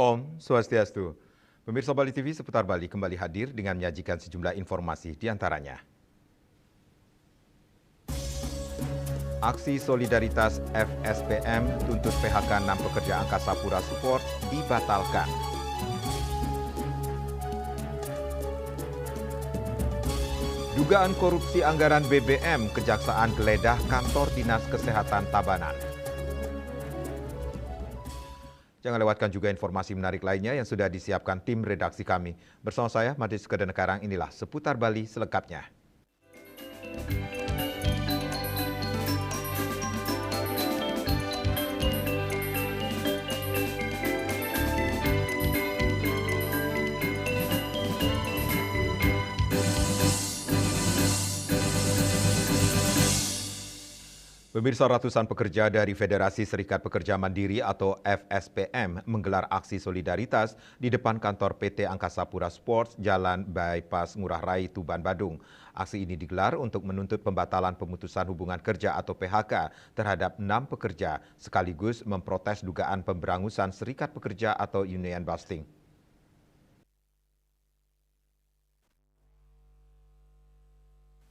Om Swastiastu. Pemirsa Bali TV seputar Bali kembali hadir dengan menyajikan sejumlah informasi di antaranya. Aksi solidaritas FSPM tuntut PHK 6 pekerja Angkasa Pura Support dibatalkan. Dugaan korupsi anggaran BBM, Kejaksaan geledah kantor Dinas Kesehatan Tabanan. Jangan lewatkan juga informasi menarik lainnya yang sudah disiapkan tim redaksi kami. Bersama saya, Madis Kedenekarang, inilah Seputar Bali selengkapnya. Pemirsa, ratusan pekerja dari Federasi Serikat Pekerja Mandiri atau FSPM menggelar aksi solidaritas di depan kantor PT Angkasa Pura Sports Jalan Bypass Ngurah Rai, Tuban, Badung. Aksi ini digelar untuk menuntut pembatalan pemutusan hubungan kerja atau PHK terhadap 6 pekerja sekaligus memprotes dugaan pemberangusan Serikat Pekerja atau union busting.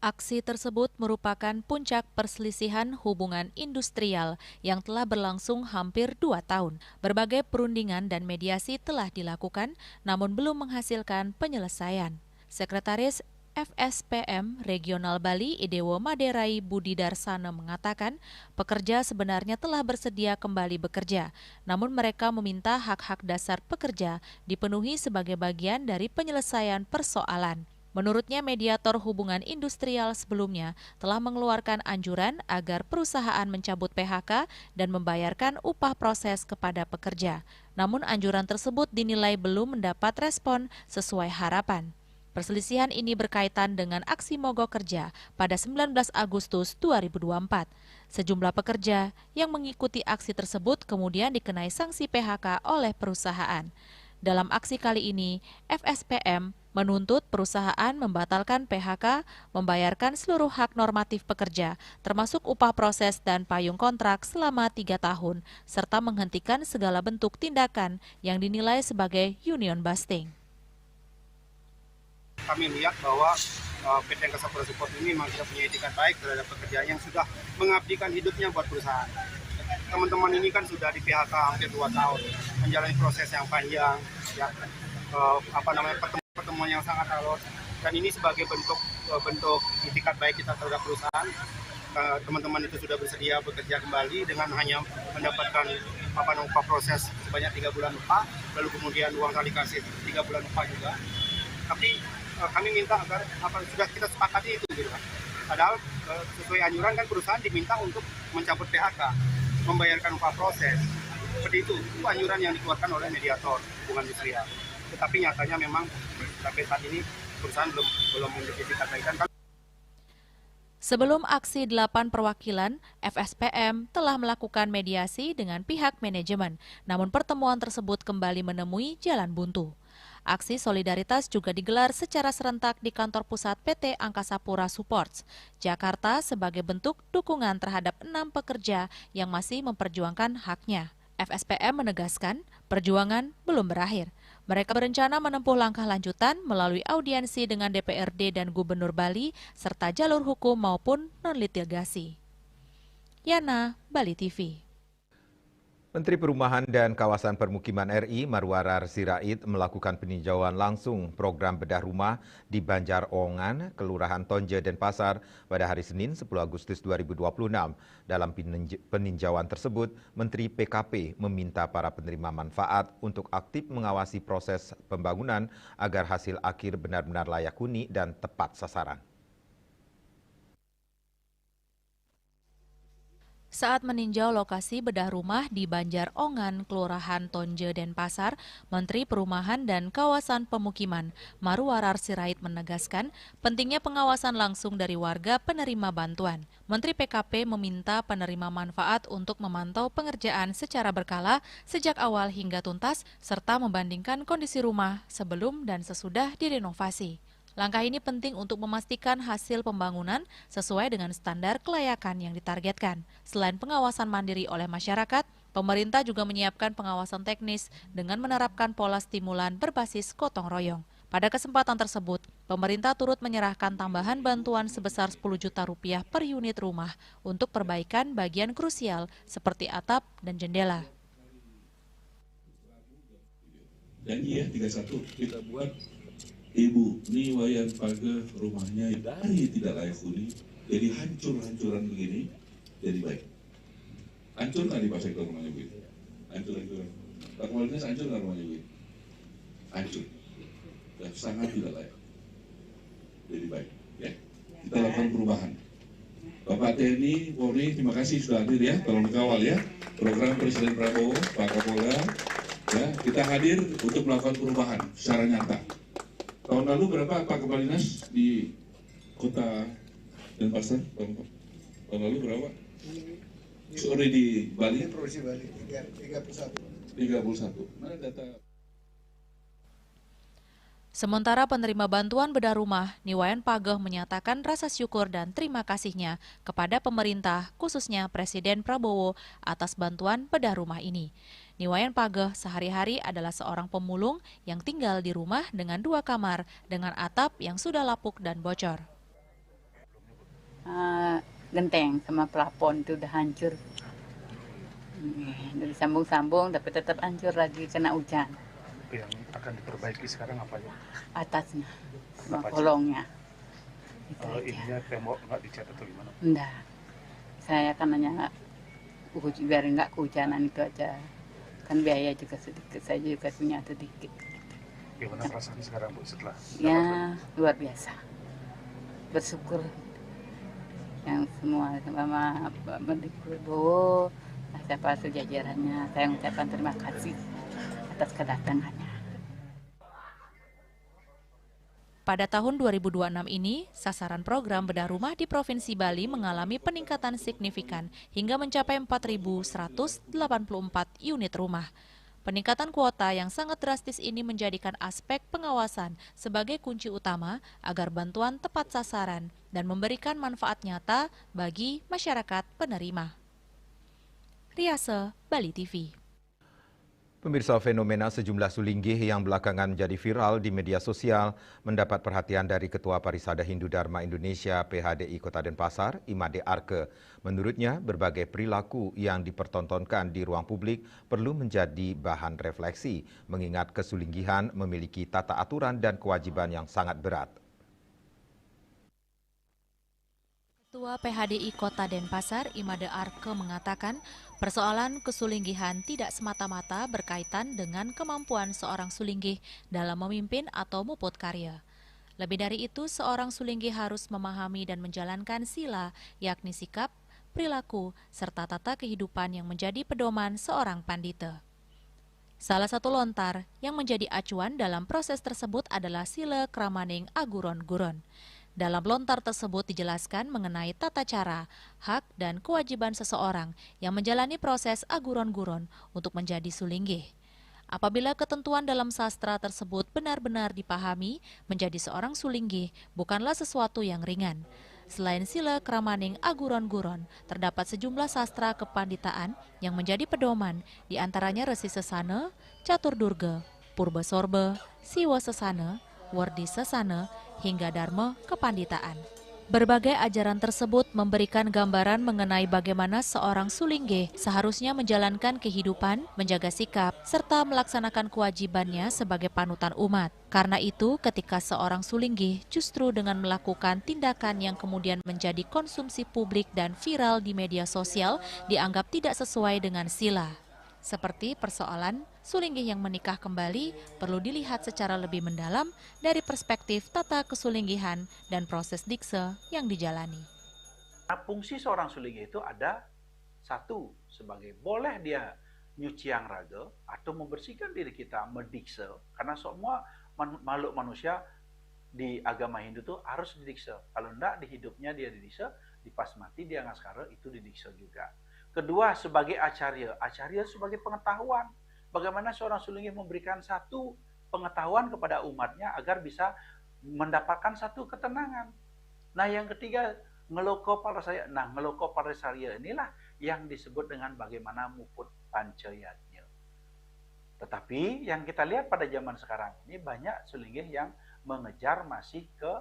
Aksi tersebut merupakan puncak perselisihan hubungan industrial yang telah berlangsung hampir 2 tahun. Berbagai perundingan dan mediasi telah dilakukan, namun belum menghasilkan penyelesaian. Sekretaris FSPM Regional Bali Idewo Maderai Budi Darsana mengatakan, pekerja sebenarnya telah bersedia kembali bekerja, namun mereka meminta hak-hak dasar pekerja dipenuhi sebagai bagian dari penyelesaian persoalan. Menurutnya, mediator hubungan industrial sebelumnya telah mengeluarkan anjuran agar perusahaan mencabut PHK dan membayarkan upah proses kepada pekerja. Namun anjuran tersebut dinilai belum mendapat respon sesuai harapan. Perselisihan ini berkaitan dengan aksi mogok kerja pada 19 Agustus 2024. Sejumlah pekerja yang mengikuti aksi tersebut kemudian dikenai sanksi PHK oleh perusahaan. Dalam aksi kali ini, FSPM menuntut perusahaan membatalkan PHK, membayarkan seluruh hak normatif pekerja, termasuk upah proses dan payung kontrak selama 3 tahun, serta menghentikan segala bentuk tindakan yang dinilai sebagai union busting. Kami lihat bahwa PT Angkasa Pura Support ini memang tidak punya etikat baik terhadap pekerja yang sudah mengabdikan hidupnya buat perusahaan. Teman-teman ini kan sudah di PHK hampir 2 tahun, menjalani proses yang panjang, ya, pertemuan yang sangat alot, dan ini sebagai bentuk itikat baik kita terhadap perusahaan. Teman-teman itu sudah bersedia bekerja kembali dengan hanya mendapatkan upah proses sebanyak 3 bulan upah, lalu kemudian uang kali kasih 3 bulan upah juga. Tapi kami minta agar sudah kita sepakati itu, gitu kan. Padahal sesuai anjuran kan perusahaan diminta untuk mencabut PHK, membayarkan upah proses. Seperti itu anjuran yang dikeluarkan oleh mediator hubungan industrial. Tetapi nyatanya memang sampai saat ini perusahaan belum mendeklarasikan. Sebelum aksi 8 perwakilan, FSPM telah melakukan mediasi dengan pihak manajemen, namun pertemuan tersebut kembali menemui jalan buntu. Aksi solidaritas juga digelar secara serentak di kantor pusat PT Angkasa Pura Supports, Jakarta sebagai bentuk dukungan terhadap 6 pekerja yang masih memperjuangkan haknya. FSPM menegaskan perjuangan belum berakhir. Mereka berencana menempuh langkah lanjutan melalui audiensi dengan DPRD dan Gubernur Bali serta jalur hukum maupun non-litigasi. Yana, Bali TV. Menteri Perumahan dan Kawasan Permukiman RI Marwarar Sirait melakukan peninjauan langsung program bedah rumah di Banjar Ongan, Kelurahan Tonje, Denpasar pada hari Senin 10 Agustus 2026. Dalam peninjauan tersebut, Menteri PKP meminta para penerima manfaat untuk aktif mengawasi proses pembangunan agar hasil akhir benar-benar layak huni dan tepat sasaran. Saat meninjau lokasi bedah rumah di Banjar Ongan, Kelurahan Tonje, Denpasar, Menteri Perumahan dan Kawasan Pemukiman Marwarar Sirait menegaskan pentingnya pengawasan langsung dari warga penerima bantuan. Menteri PKP meminta penerima manfaat untuk memantau pengerjaan secara berkala sejak awal hingga tuntas, serta membandingkan kondisi rumah sebelum dan sesudah direnovasi. Langkah ini penting untuk memastikan hasil pembangunan sesuai dengan standar kelayakan yang ditargetkan. Selain pengawasan mandiri oleh masyarakat, Pemerintah juga menyiapkan pengawasan teknis dengan menerapkan pola stimulan berbasis gotong royong. Pada kesempatan tersebut, pemerintah turut menyerahkan tambahan bantuan sebesar 10 juta rupiah per unit rumah untuk perbaikan bagian krusial seperti atap dan jendela. Janji ya 31 kita buat ibu ini wayan pagar rumahnya dari tidak layak huni jadi hancur-hancuran begini jadi baik. Hancur nggak di Pak Sektor rumahnya begitu? Hancur-hancuran. Pak Kepala Dinas hancur nggak rumahnya begitu? Hancur. Dan sangat tidak layak. Jadi baik. Ya. Kita lakukan perubahan. Bapak TNI, Polri, terima kasih sudah hadir ya. Tolong dikawal ya. Program Presiden Prabowo, Pak Kapolda, ya, kita hadir untuk melakukan perubahan secara nyata. Tahun lalu berapa Pak Kepala Dinas di Kota Denpasar? Tahun lalu berapa? Sore di Bali? Provinsi Bali, 31. 31. Mana data? Sementara penerima bantuan bedah rumah, Niwayan Pageh menyatakan rasa syukur dan terima kasihnya kepada pemerintah, khususnya Presiden Prabowo, atas bantuan bedah rumah ini. Niwayan Pageh sehari-hari adalah seorang pemulung yang tinggal di rumah dengan 2 kamar dengan atap yang sudah lapuk dan bocor. Genteng sama plafon itu udah hancur. Udah disambung-sambung tapi tetap hancur lagi kena hujan. Yang akan diperbaiki sekarang apa ya? Atasnya, sama kolongnya. Ininya tembok nggak dicat atau gimana? Enggak. Saya kan hanya biar nggak kehujanan itu aja. Kan biaya juga sedikit, saya juga punya sedikit. Gimana perasaan sekarang Bu setelah? Ya, luar biasa. Bersyukur yang semua sama Menteri Prabowo, siapa sejajarannya, saya mengucapkan terima kasih atas kedatangannya. Pada tahun 2026 ini, sasaran program bedah rumah di Provinsi Bali mengalami peningkatan signifikan hingga mencapai 4.184 unit rumah. Peningkatan kuota yang sangat drastis ini menjadikan aspek pengawasan sebagai kunci utama agar bantuan tepat sasaran dan memberikan manfaat nyata bagi masyarakat penerima. Riase, Bali TV. Pemirsa, fenomena sejumlah sulinggih yang belakangan menjadi viral di media sosial mendapat perhatian dari Ketua Parisada Hindu Dharma Indonesia PHDI Kota Denpasar, Imade Arke. Menurutnya, berbagai perilaku yang dipertontonkan di ruang publik perlu menjadi bahan refleksi, mengingat kesulinggihan memiliki tata aturan dan kewajiban yang sangat berat. Ketua PHDI Kota Denpasar, Imade Arke mengatakan, persoalan kesulinggihan tidak semata-mata berkaitan dengan kemampuan seorang sulinggih dalam memimpin atau muput karya. Lebih dari itu, seorang sulinggih harus memahami dan menjalankan sila, yakni sikap, perilaku, serta tata kehidupan yang menjadi pedoman seorang pandita. Salah satu lontar yang menjadi acuan dalam proses tersebut adalah sila kramaning aguron guron. Dalam lontar tersebut dijelaskan mengenai tata cara, hak, dan kewajiban seseorang yang menjalani proses aguron-guron untuk menjadi sulinggih. Apabila ketentuan dalam sastra tersebut benar-benar dipahami, menjadi seorang sulinggih bukanlah sesuatu yang ringan. Selain sila kramaning aguron-guron, terdapat sejumlah sastra kepanditaan yang menjadi pedoman, di antaranya Resi Sesana, Catur Durga, Purba Sorba, Siwa Sesana, Wardi Sesana, hingga Dharma Kepanditaan. Berbagai ajaran tersebut memberikan gambaran mengenai bagaimana seorang sulinggih seharusnya menjalankan kehidupan, menjaga sikap, serta melaksanakan kewajibannya sebagai panutan umat. Karena itu, ketika seorang sulinggih justru dengan melakukan tindakan yang kemudian menjadi konsumsi publik dan viral di media sosial, dianggap tidak sesuai dengan sila. Seperti persoalan sulinggih yang menikah kembali perlu dilihat secara lebih mendalam dari perspektif tata kesulinggihan dan proses dikse yang dijalani. Fungsi seorang sulinggih itu ada satu, sebagai boleh dia nyuci yang raga atau membersihkan diri kita, mendikse. Karena semua makhluk manusia di agama Hindu itu harus didikse. Kalau enggak di hidupnya dia didikse, di pas mati dia ngaskara itu didikse juga. Kedua, sebagai acarya sebagai pengetahuan. Bagaimana seorang sulinggih memberikan satu pengetahuan kepada umatnya agar bisa mendapatkan satu ketenangan. Nah, yang ketiga, ngeloko parasarya. Nah, ngeloko parasarya inilah yang disebut dengan bagaimana muput pancayatnya. Tetapi yang kita lihat pada zaman sekarang ini banyak sulinggih yang mengejar masih ke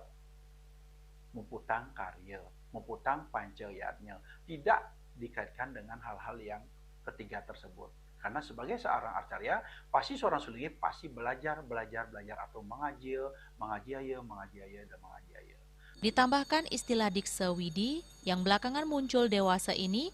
muputang karya, muputang pancayatnya, tidak dikaitkan dengan hal-hal yang ketiga tersebut. Karena sebagai seorang arcarya, pasti seorang sulinggih pasti belajar atau mengaji dan mengaji. Ditambahkan istilah dikse widi yang belakangan muncul dewasa ini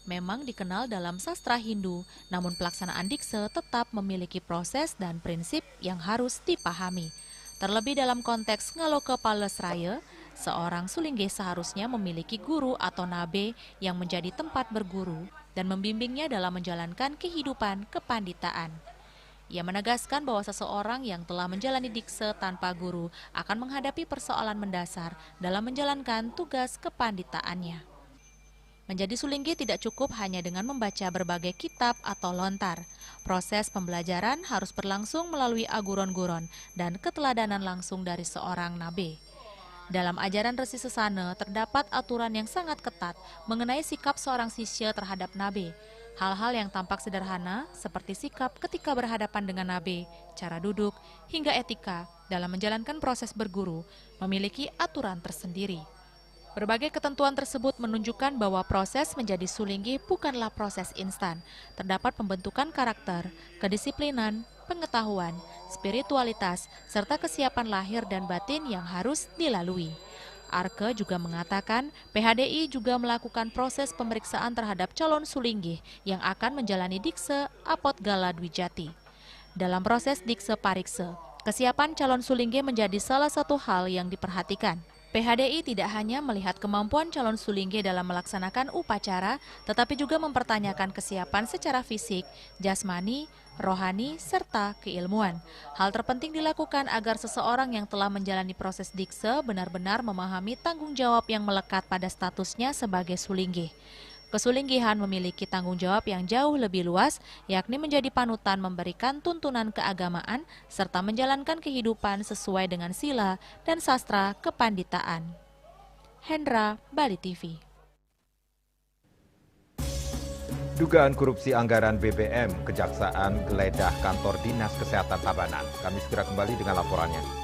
memang dikenal dalam sastra Hindu, namun pelaksanaan dikse tetap memiliki proses dan prinsip yang harus dipahami. Terlebih dalam konteks ngaloke palesraya, seorang sulinggih seharusnya memiliki guru atau nabe yang menjadi tempat berguru dan membimbingnya dalam menjalankan kehidupan kepanditaan. Ia menegaskan bahwa seseorang yang telah menjalani dikse tanpa guru akan menghadapi persoalan mendasar dalam menjalankan tugas kepanditaannya. Menjadi sulinggih tidak cukup hanya dengan membaca berbagai kitab atau lontar. Proses pembelajaran harus berlangsung melalui aguron-guron dan keteladanan langsung dari seorang nabe. Dalam ajaran Resi Sesana terdapat aturan yang sangat ketat mengenai sikap seorang sisya terhadap nabe. Hal-hal yang tampak sederhana seperti sikap ketika berhadapan dengan nabe, cara duduk, hingga etika dalam menjalankan proses berguru memiliki aturan tersendiri. Berbagai ketentuan tersebut menunjukkan bahwa proses menjadi sulinggih bukanlah proses instan. Terdapat pembentukan karakter, kedisiplinan, pengetahuan, spiritualitas, serta kesiapan lahir dan batin yang harus dilalui. Arke juga mengatakan PHDI juga melakukan proses pemeriksaan terhadap calon sulinggih yang akan menjalani dikse Apot Gala Dwijati. Dalam proses dikse parikse, kesiapan calon sulinggih menjadi salah satu hal yang diperhatikan. PHDI tidak hanya melihat kemampuan calon sulinggih dalam melaksanakan upacara, tetapi juga mempertanyakan kesiapan secara fisik, jasmani, rohani, serta keilmuan. Hal terpenting dilakukan agar seseorang yang telah menjalani proses dikse benar-benar memahami tanggung jawab yang melekat pada statusnya sebagai sulinggih. Kesulinggihan memiliki tanggung jawab yang jauh lebih luas, yakni menjadi panutan memberikan tuntunan keagamaan serta menjalankan kehidupan sesuai dengan sila dan sastra kepanditaan. Hendra, Bali TV. Dugaan korupsi anggaran BBM, Kejaksaan geledah kantor Dinas Kesehatan Tabanan. Kami segera kembali dengan laporannya.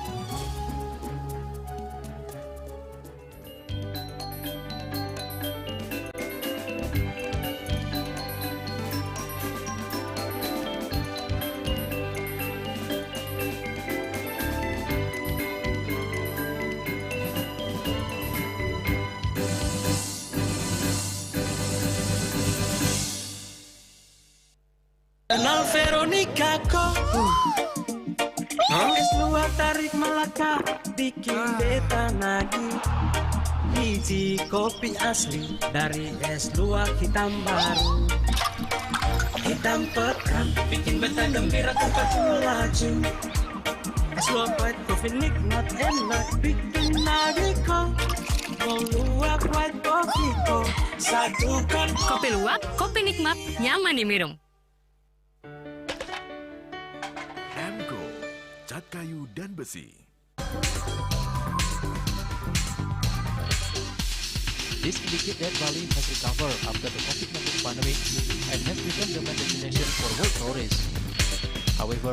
Kenal Veronica kok es luar tarik Melaka bikin beta nagih. Biji kopi asli dari es luar hitam baru, hitam pekat bikin beta gembira tempat melaju. Es luar white coffee nikmat enak bikin nagih kok. Mau luwak white coffee kok satukan. Kopi luwak, kopi nikmat, nyaman diminum. Cat kayu dan besi. This indicate that Bali has recovered after the COVID-19 pandemic and has become the main destination for world tourists. However,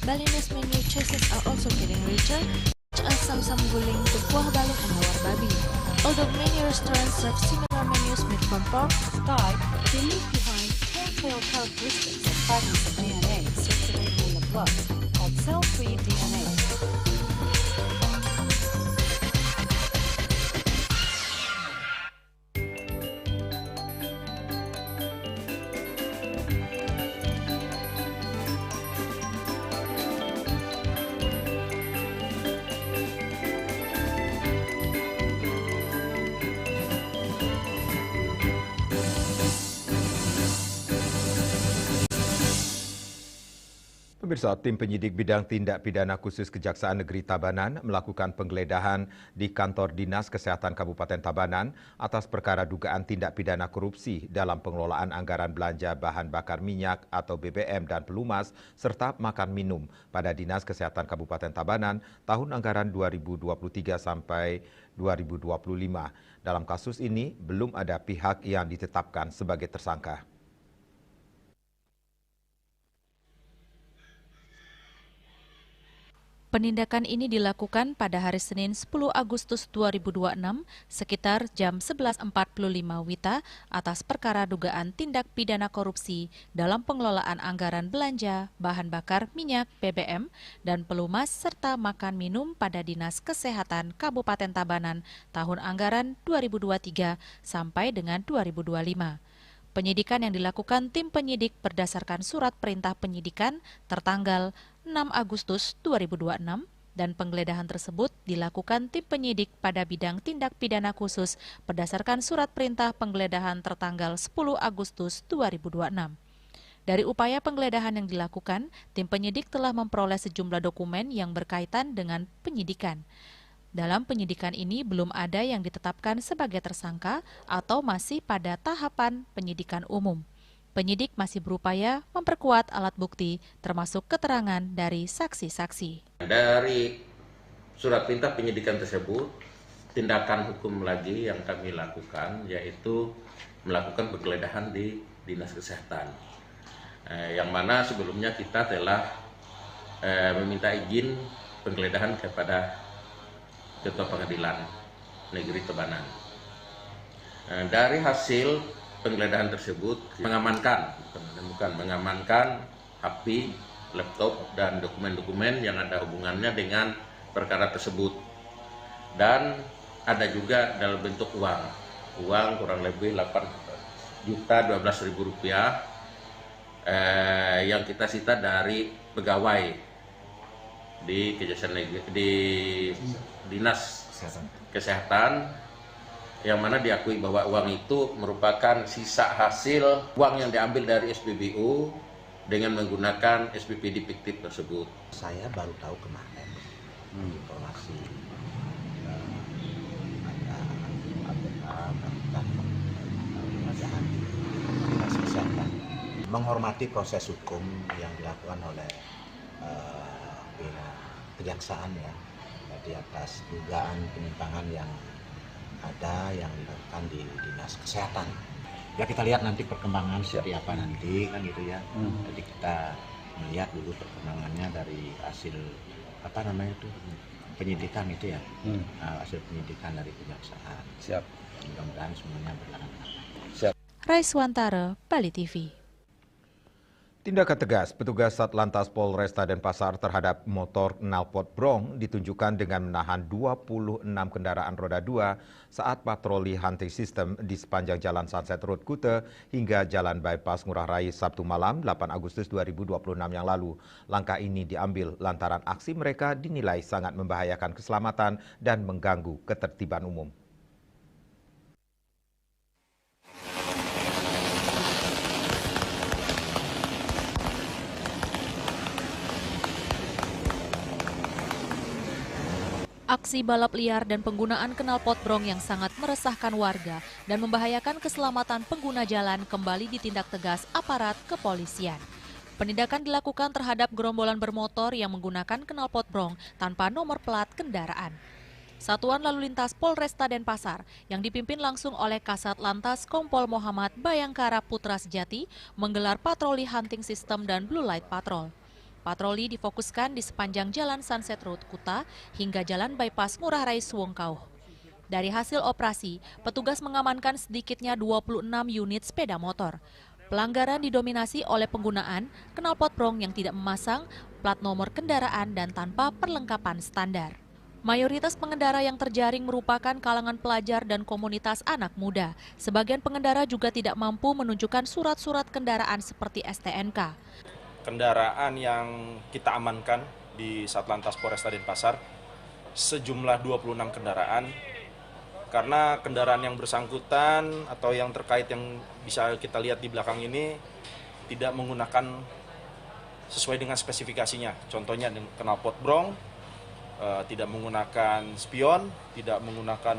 Balinese menu choices are also getting richer, such as sam-sam guling, tubuh balung, and hawar babi. Although many restaurants serve similar menus made from pork, Thai, they leave behind telltale characteristics of fragments of DNA circulating in the blood, called cell-free DNA. Pemirsa, tim penyidik bidang tindak pidana khusus Kejaksaan Negeri Tabanan melakukan penggeledahan di kantor Dinas Kesehatan Kabupaten Tabanan atas perkara dugaan tindak pidana korupsi dalam pengelolaan anggaran belanja bahan bakar minyak atau BBM dan pelumas serta makan minum pada Dinas Kesehatan Kabupaten Tabanan tahun anggaran 2023 sampai 2025. Dalam kasus ini belum ada pihak yang ditetapkan sebagai tersangka. Penindakan ini dilakukan pada hari Senin 10 Agustus 2026 sekitar jam 11.45 WITA atas perkara dugaan tindak pidana korupsi dalam pengelolaan anggaran belanja bahan bakar minyak BBM dan pelumas serta makan minum pada Dinas Kesehatan Kabupaten Tabanan tahun anggaran 2023 sampai dengan 2025. Penyidikan yang dilakukan tim penyidik berdasarkan surat perintah penyidikan tertanggal 6 Agustus 2026 dan penggeledahan tersebut dilakukan tim penyidik pada bidang tindak pidana khusus berdasarkan surat perintah penggeledahan tertanggal 10 Agustus 2026. Dari upaya penggeledahan yang dilakukan, tim penyidik telah memperoleh sejumlah dokumen yang berkaitan dengan penyidikan. Dalam penyidikan ini belum ada yang ditetapkan sebagai tersangka atau masih pada tahapan penyidikan umum. Penyidik masih berupaya memperkuat alat bukti termasuk keterangan dari saksi-saksi. Dari surat perintah penyidikan tersebut, tindakan hukum lagi yang kami lakukan yaitu melakukan penggeledahan di Dinas Kesehatan. Yang mana sebelumnya kita telah meminta izin penggeledahan kepada Ketua Pengadilan Negeri Tabanan. Dari hasil penggeledahan tersebut mengamankan HP, laptop dan dokumen-dokumen yang ada hubungannya dengan perkara tersebut. Dan ada juga dalam bentuk uang kurang lebih 8.012.000 rupiah yang kita sita dari pegawai di Kejaksaan Negeri di Dinas Kesehatan, yang mana diakui bahwa uang itu merupakan sisa hasil uang yang diambil dari SPBU dengan menggunakan SPPD fiktif tersebut. Saya baru tahu kemarin informasi penggeledahan Dinas Kesehatan, menghormati proses hukum yang dilakukan oleh kejaksaan ya, di atas dugaan penyimpangan yang ada yang dilakukan di Dinas Kesehatan. Ya kita lihat nanti perkembangan seperti apa nanti kan gitu ya. Jadi kita melihat dulu perkembangannya dari hasil penyidikan itu ya, hasil penyidikan dari kejaksaan. Siap. Mudah-mudahan semuanya berjalan dengan baik. Siap. Raiswantara, Bali TV. Tindakan tegas petugas Satlantas Polresta Denpasar terhadap motor knalpot brong ditunjukkan dengan menahan 26 kendaraan roda 2 saat patroli hunting system di sepanjang Jalan Sunset Road Kuta hingga Jalan Bypass Ngurah Rai Sabtu malam 8 Agustus 2026 yang lalu. Langkah ini diambil lantaran aksi mereka dinilai sangat membahayakan keselamatan dan mengganggu ketertiban umum. Aksi balap liar dan penggunaan knalpot brong yang sangat meresahkan warga dan membahayakan keselamatan pengguna jalan kembali ditindak tegas aparat kepolisian. Penindakan dilakukan terhadap gerombolan bermotor yang menggunakan knalpot brong tanpa nomor plat kendaraan. Satuan Lalu Lintas Polresta Denpasar yang dipimpin langsung oleh Kasat Lantas Kompol Muhammad Bayangkara Putra Sejati menggelar patroli hunting system dan blue light patrol. Patroli difokuskan di sepanjang Jalan Sunset Road Kuta hingga Jalan Bypass Ngurah Rai Suwongkauh. Dari hasil operasi, petugas mengamankan sedikitnya 26 unit sepeda motor. Pelanggaran didominasi oleh penggunaan knalpot brong yang tidak memasang plat nomor kendaraan dan tanpa perlengkapan standar. Mayoritas pengendara yang terjaring merupakan kalangan pelajar dan komunitas anak muda. Sebagian pengendara juga tidak mampu menunjukkan surat-surat kendaraan seperti STNK. Kendaraan yang kita amankan di Satlantas Polresta Denpasar sejumlah 26 kendaraan, karena kendaraan yang bersangkutan atau yang terkait yang bisa kita lihat di belakang ini tidak menggunakan sesuai dengan spesifikasinya. Contohnya knalpot brong, tidak menggunakan spion, tidak menggunakan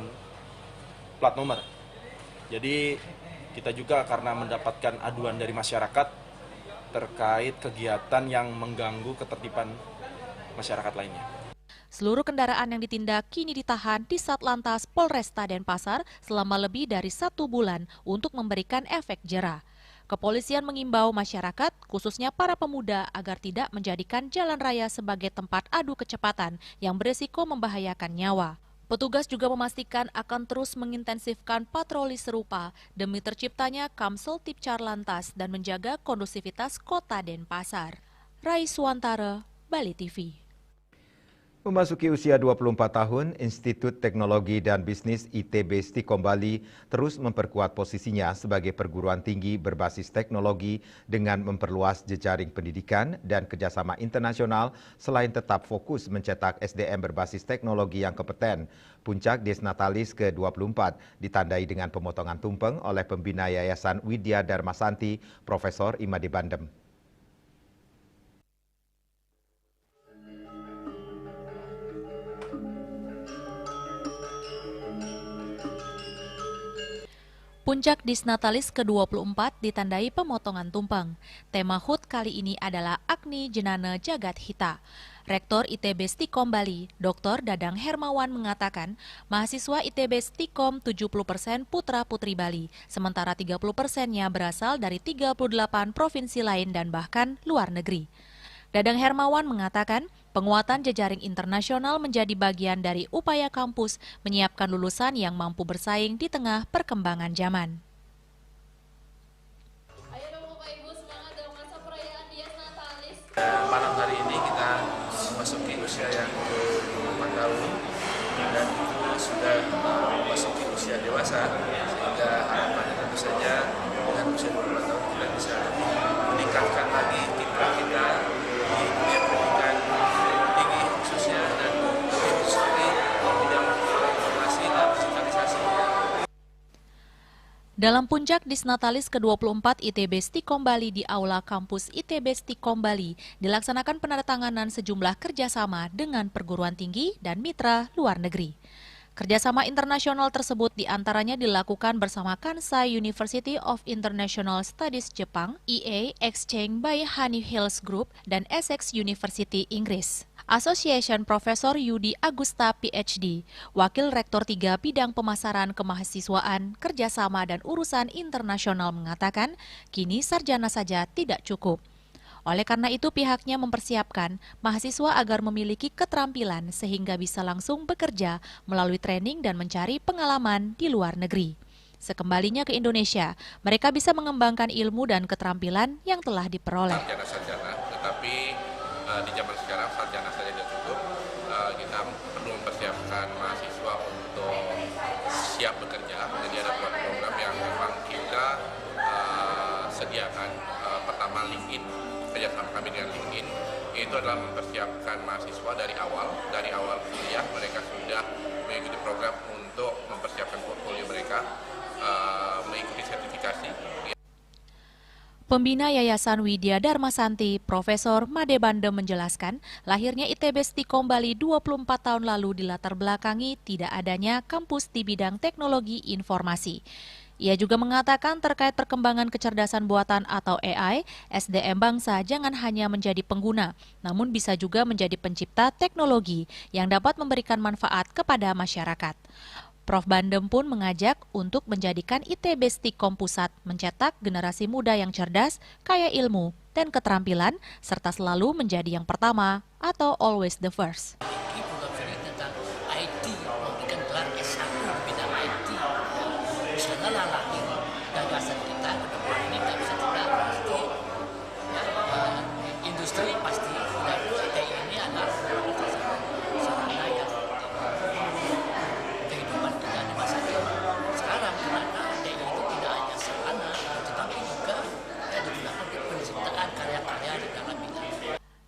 plat nomor. Jadi kita juga karena mendapatkan aduan dari masyarakat terkait kegiatan yang mengganggu ketertiban masyarakat lainnya. Seluruh kendaraan yang ditindak kini ditahan di Satlantas Polresta Denpasar selama lebih dari 1 bulan untuk memberikan efek jera. Kepolisian mengimbau masyarakat, khususnya para pemuda, agar tidak menjadikan jalan raya sebagai tempat adu kecepatan yang beresiko membahayakan nyawa. Petugas juga memastikan akan terus mengintensifkan patroli serupa demi terciptanya Kamsel Tipcar Lantas dan menjaga kondusivitas kota Denpasar. Rai Suwantara, Bali TV. Memasuki usia 24 tahun, Institut Teknologi dan Bisnis ITB Stikom Bali terus memperkuat posisinya sebagai perguruan tinggi berbasis teknologi dengan memperluas jejaring pendidikan dan kerjasama internasional selain tetap fokus mencetak SDM berbasis teknologi yang kompeten. Puncak Desnatalis ke-24 ditandai dengan pemotongan tumpeng oleh pembina Yayasan Widya Dharmasanti, Profesor Imade Bandem. Puncak Disnatalis ke-24 ditandai pemotongan tumpeng. Tema HUT kali ini adalah Agni Jenana Jagat Hita. Rektor ITB Stikom Bali, Dr. Dadang Hermawan mengatakan, mahasiswa ITB Stikom 70% putra-putri Bali, sementara 30%-nya berasal dari 38 provinsi lain dan bahkan luar negeri. Dadang Hermawan mengatakan, penguatan jejaring internasional menjadi bagian dari upaya kampus menyiapkan lulusan yang mampu bersaing di tengah perkembangan zaman. Ayo dong Bapak Ibu semangat dalam masa perayaan Desnatalis. Malam hari ini kita memasuki usia yang ke-4 tahun dan itu sudah memasuki usia dewasa, sehingga harapannya tentu saja dengan usia 24 tahun kita bisa meningkatkan lagi kiprah kita di dunia pendidikan tinggi khususnya dan lebih khususnya bidang informasi dan digitalisasi. Dalam puncak Disnatalis ke-24 ITB Stikom Bali di Aula Kampus ITB Stikom Bali dilaksanakan penandatanganan sejumlah kerjasama dengan perguruan tinggi dan mitra luar negeri. Kerjasama internasional tersebut diantaranya dilakukan bersama Kansai University of International Studies Jepang, EA Exchange by Honey Hills Group, dan Essex University Inggris. Association Profesor Yudi Agusta PhD, Wakil Rektor 3 Bidang Pemasaran Kemahasiswaan, Kerjasama dan Urusan Internasional mengatakan, kini sarjana saja tidak cukup. Oleh karena itu pihaknya mempersiapkan mahasiswa agar memiliki keterampilan sehingga bisa langsung bekerja melalui training dan mencari pengalaman di luar negeri. Sekembalinya ke Indonesia, mereka bisa mengembangkan ilmu dan keterampilan yang telah diperoleh. Sarjana-sarjana, tetapi di zaman sekarang sarjana saja tidak cukup. Kita perlu mempersiapkan mahasiswa untuk siap bekerja. Jadi ada program yang memang kita sediakan. Pertama LinkedIn. Kerjasama kami dengan LinkedIn itu adalah mempersiapkan mahasiswa dari awal kuliah mereka sudah mengikuti program untuk mempersiapkan portfolio mereka, mengikuti sertifikasi. Pembina Yayasan Widya Dharmasanti, Profesor Imade Bandem menjelaskan, lahirnya ITB Stikom Bali 24 tahun lalu dilatar belakangi tidak adanya kampus di bidang teknologi informasi. Ia juga mengatakan terkait perkembangan kecerdasan buatan atau AI, SDM bangsa jangan hanya menjadi pengguna, namun bisa juga menjadi pencipta teknologi yang dapat memberikan manfaat kepada masyarakat. Prof. Bandem pun mengajak untuk menjadikan ITB Stikom Pusat mencetak generasi muda yang cerdas, kaya ilmu, dan keterampilan, serta selalu menjadi yang pertama atau always the first.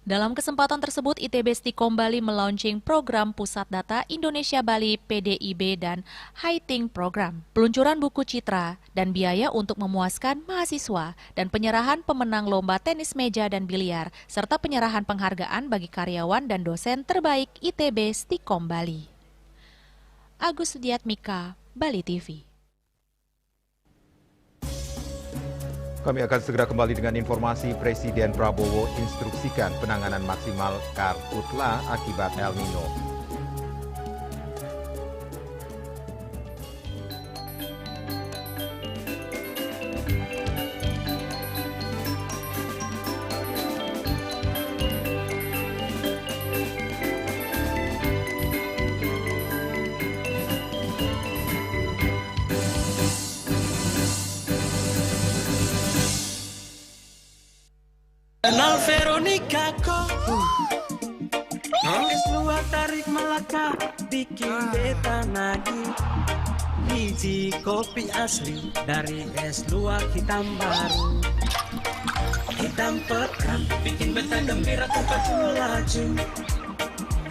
Dalam kesempatan tersebut, ITB Stikom Bali melaunching program Pusat Data Indonesia Bali PDIB dan Hiting Program, peluncuran buku citra dan biaya untuk memuaskan mahasiswa, dan penyerahan pemenang lomba tenis meja dan biliar, serta penyerahan penghargaan bagi karyawan dan dosen terbaik ITB Stikom Bali. Agus Diatmika, Bali TV. Kami akan segera kembali dengan informasi. Presiden Prabowo instruksikan penanganan maksimal karhutla akibat El Nino. Kenal Veronica kok es luar tarik Melaka bikin beta nagih. Biji kopi asli dari es luar hitam baru, hitam pekat bikin beta gembira tempat laju.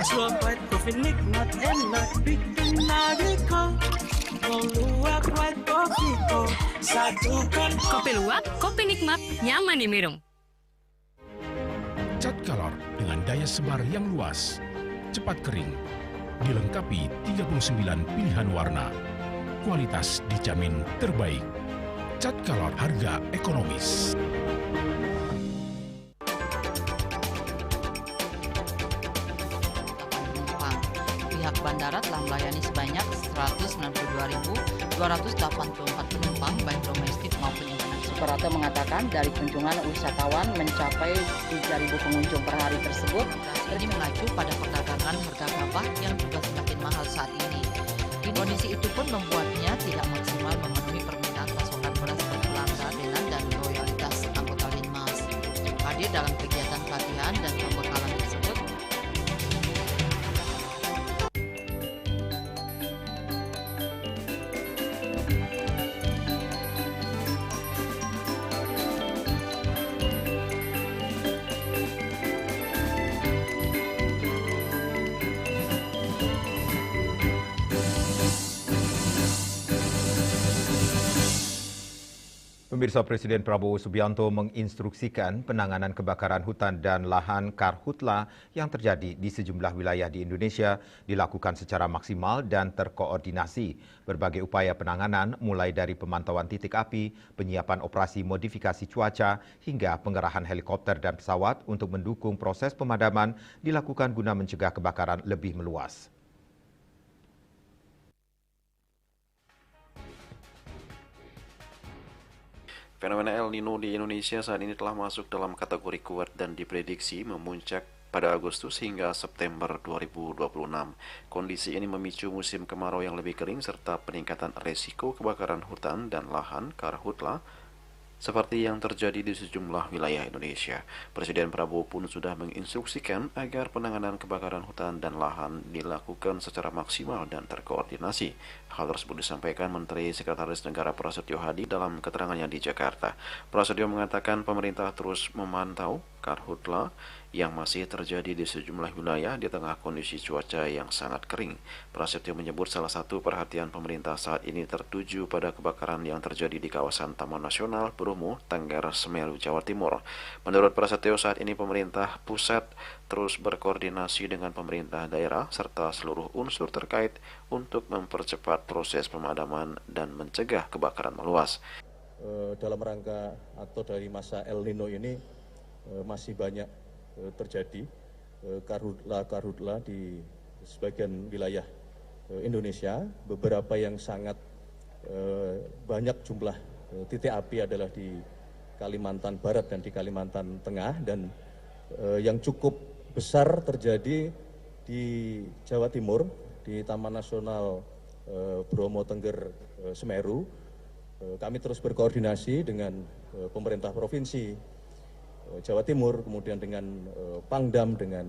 Es luar white coffee nikmat enak bikin nagih kok. Mau luar white coffee kok satukan. Kopi luwak, kopi nikmat, nyaman diminum. Cat Color dengan daya sebar yang luas, cepat kering, dilengkapi 39 pilihan warna. Kualitas dijamin terbaik. Cat Color, harga ekonomis. Pihak bandara telah melayani sebanyak 192.284 penumpang baik domestik maupun internasional. Operator mengatakan dari kunjungan wisatawan mencapai 3.000 pengunjung per hari tersebut. Ini mengacu pada perdagangan harga gabah yang juga semakin mahal saat ini. Kondisi itu pun membuatnya tidak maksimal memenuhi permintaan pasokan beras bagi pelanggan dan loyalitas anggota Linmas. Hadir dalam kegiatan pelatihan dan pembekalan tersebut, Pemirsa, Presiden Prabowo Subianto menginstruksikan penanganan kebakaran hutan dan lahan karhutla yang terjadi di sejumlah wilayah di Indonesia dilakukan secara maksimal dan terkoordinasi. Berbagai upaya penanganan mulai dari pemantauan titik api, penyiapan operasi modifikasi cuaca, hingga pengerahan helikopter dan pesawat untuk mendukung proses pemadaman dilakukan guna mencegah kebakaran lebih meluas. Fenomena El Nino di Indonesia saat ini telah masuk dalam kategori kuat dan diprediksi memuncak pada Agustus hingga September 2026. Kondisi ini memicu musim kemarau yang lebih kering serta peningkatan resiko kebakaran hutan dan lahan karhutla seperti yang terjadi di sejumlah wilayah Indonesia. Presiden Prabowo pun sudah menginstruksikan agar penanganan kebakaran hutan dan lahan dilakukan secara maksimal dan terkoordinasi. Hal tersebut disampaikan Menteri Sekretaris Negara Prasetyo Hadi dalam keterangannya di Jakarta. Prasetyo mengatakan pemerintah terus memantau karhutla yang masih terjadi di sejumlah wilayah di tengah kondisi cuaca yang sangat kering. Prasetyo menyebut salah satu perhatian pemerintah saat ini tertuju pada kebakaran yang terjadi di kawasan Taman Nasional Bromo, Tengger, Semeru, Jawa Timur. Menurut Prasetyo, saat ini pemerintah pusat terus berkoordinasi dengan pemerintah daerah serta seluruh unsur terkait untuk mempercepat proses pemadaman dan mencegah kebakaran meluas. Dalam rangka atau dari masa El Nino ini masih banyak terjadi karhutla di sebagian wilayah Indonesia. Beberapa yang sangat banyak jumlah titik api adalah di Kalimantan Barat dan di Kalimantan Tengah, dan yang cukup besar terjadi di Jawa Timur, di Taman Nasional Bromo, Tengger, Semeru. Kami terus berkoordinasi dengan pemerintah provinsi Jawa Timur, kemudian dengan Pangdam, dengan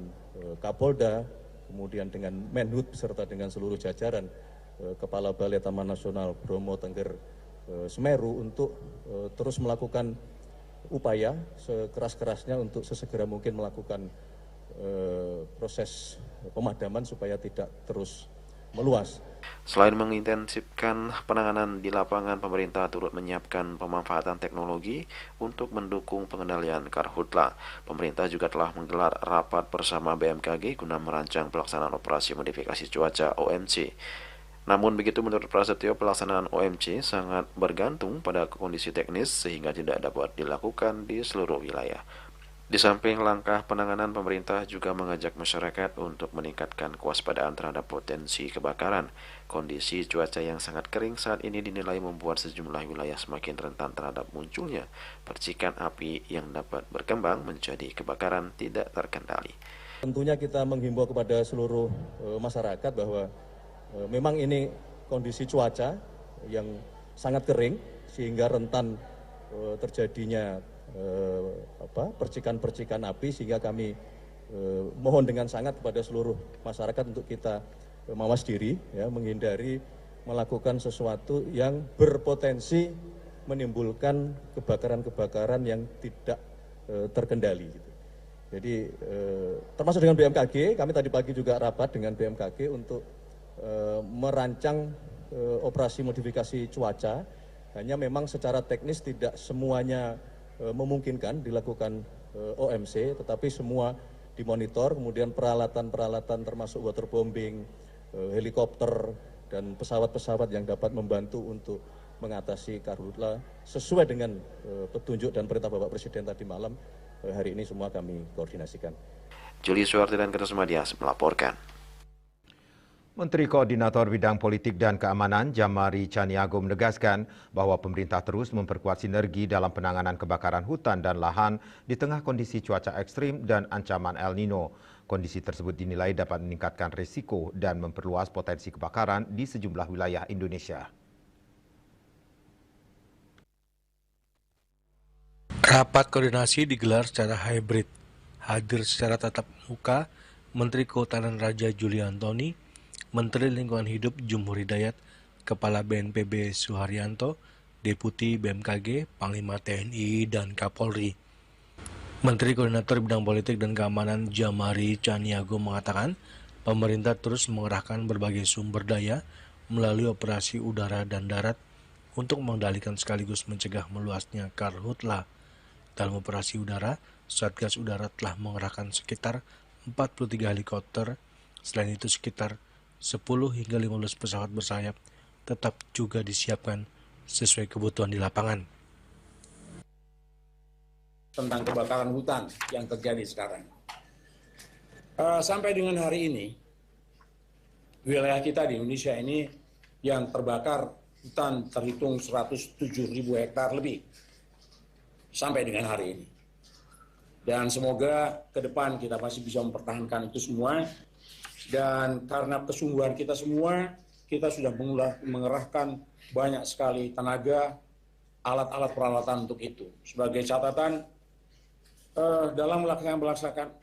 Kapolda, kemudian dengan Menhub beserta dengan seluruh jajaran Kepala Balai Taman Nasional Bromo, Tengger, Semeru untuk terus melakukan upaya sekeras-kerasnya untuk sesegera mungkin melakukan proses pemadaman supaya tidak terus meluas. Selain mengintensifkan penanganan di lapangan, pemerintah turut menyiapkan pemanfaatan teknologi untuk mendukung pengendalian karhutla. Pemerintah juga telah menggelar rapat bersama BMKG guna merancang pelaksanaan operasi modifikasi cuaca OMC. Namun begitu, menurut Prasetyo, pelaksanaan OMC sangat bergantung pada kondisi teknis sehingga tidak dapat dilakukan di seluruh wilayah. Di samping langkah penanganan, pemerintah juga mengajak masyarakat untuk meningkatkan kewaspadaan terhadap potensi kebakaran. Kondisi cuaca yang sangat kering saat ini dinilai membuat sejumlah wilayah semakin rentan terhadap munculnya percikan api yang dapat berkembang menjadi kebakaran tidak terkendali. Tentunya kita menghimbau kepada seluruh masyarakat bahwa memang ini kondisi cuaca yang sangat kering sehingga rentan terjadinya percikan-percikan api, sehingga kami mohon dengan sangat kepada seluruh masyarakat untuk kita mawas diri, ya, menghindari melakukan sesuatu yang berpotensi menimbulkan kebakaran-kebakaran yang tidak terkendali. Gitu. Jadi termasuk dengan BMKG, kami tadi pagi juga rapat dengan BMKG untuk merancang operasi modifikasi cuaca. Hanya memang secara teknis tidak semuanya memungkinkan dilakukan OMC, tetapi semua dimonitor, kemudian peralatan-peralatan termasuk waterbombing, helikopter, dan pesawat-pesawat yang dapat membantu untuk mengatasi karhutla sesuai dengan petunjuk dan perintah Bapak Presiden tadi malam. Hari ini semua kami koordinasikan. Julius Suwarti dan Kedus Madias melaporkan. Menteri Koordinator Bidang Politik dan Keamanan Jamari Chaniago menegaskan bahwa pemerintah terus memperkuat sinergi dalam penanganan kebakaran hutan dan lahan di tengah kondisi cuaca ekstrim dan ancaman El Nino. Kondisi tersebut dinilai dapat meningkatkan risiko dan memperluas potensi kebakaran di sejumlah wilayah Indonesia. Rapat koordinasi digelar secara hybrid. Hadir secara tatap muka Menteri Kehutanan Raja Juli Antoni, Menteri Lingkungan Hidup Jumhur Hidayat, Kepala BNPB Suharyanto, Deputi BMKG, Panglima TNI, dan Kapolri. Menteri Koordinator Bidang Politik dan Keamanan Jamari Chaniago mengatakan, pemerintah terus mengerahkan berbagai sumber daya melalui operasi udara dan darat untuk mengendalikan sekaligus mencegah meluasnya karhutla. Dalam operasi udara, Satgas Udara telah mengerahkan sekitar 43 helikopter, selain itu sekitar 10 hingga 15 pesawat bersayap tetap juga disiapkan sesuai kebutuhan di lapangan. Tentang kebakaran hutan yang terjadi sekarang. Sampai dengan hari ini, wilayah kita di Indonesia ini yang terbakar hutan terhitung 107.000 hektar lebih. Sampai dengan hari ini. Dan semoga ke depan kita masih bisa mempertahankan itu semua. Dan karena kesungguhan kita semua, kita sudah mengerahkan banyak sekali tenaga, alat-alat peralatan untuk itu. Sebagai catatan, dalam melaksanakan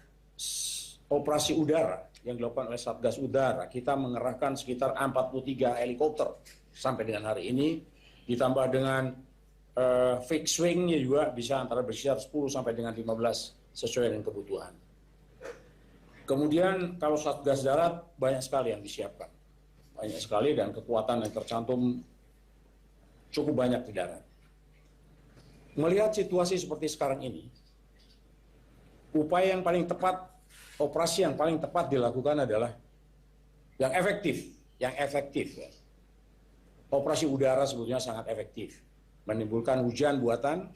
operasi udara yang dilakukan oleh Satgas Udara, kita mengerahkan sekitar 43 helikopter sampai dengan hari ini, ditambah dengan fixed wing-nya juga bisa antara berkisar 10 sampai dengan 15 sesuai dengan kebutuhan. Kemudian kalau Satgas Darat banyak sekali yang disiapkan. Banyak sekali dan kekuatan yang tercantum cukup banyak di darat. Melihat situasi seperti sekarang ini, upaya yang paling tepat, operasi yang paling tepat dilakukan adalah yang efektif. Ya. Operasi udara sebetulnya sangat efektif. Menimbulkan hujan buatan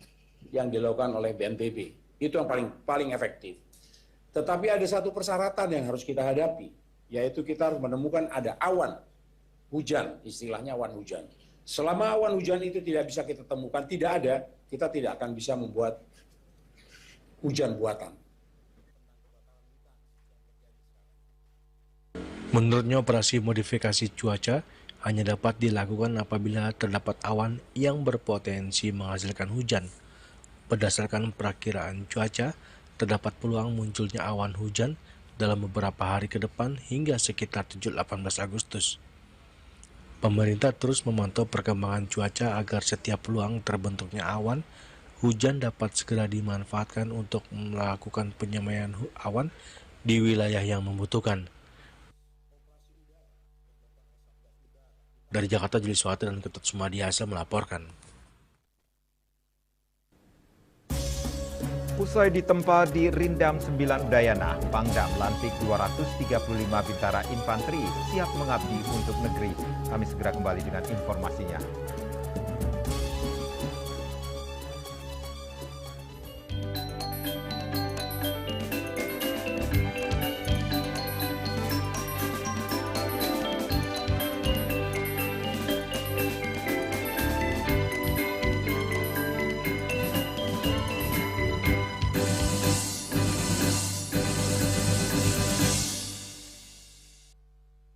yang dilakukan oleh BNPB. Itu yang paling efektif. Tetapi ada satu persyaratan yang harus kita hadapi, yaitu kita harus menemukan ada awan hujan, istilahnya awan hujan. Selama awan hujan itu tidak bisa kita temukan, tidak ada, kita tidak akan bisa membuat hujan buatan. Menurutnya, operasi modifikasi cuaca hanya dapat dilakukan apabila terdapat awan yang berpotensi menghasilkan hujan. Berdasarkan perakiraan cuaca, terdapat peluang munculnya awan hujan dalam beberapa hari ke depan hingga sekitar 17-18 Agustus. Pemerintah terus memantau perkembangan cuaca agar setiap peluang terbentuknya awan hujan dapat segera dimanfaatkan untuk melakukan penyemaian awan di wilayah yang membutuhkan. Dari Jakarta, Juli Suwati dan Ketut Sumadiasa melaporkan. Usai ditempa di Rindam 9 Udayana, Pangdam lantik 235 bintara infanteri siap mengabdi untuk negeri. Kami segera kembali dengan informasinya.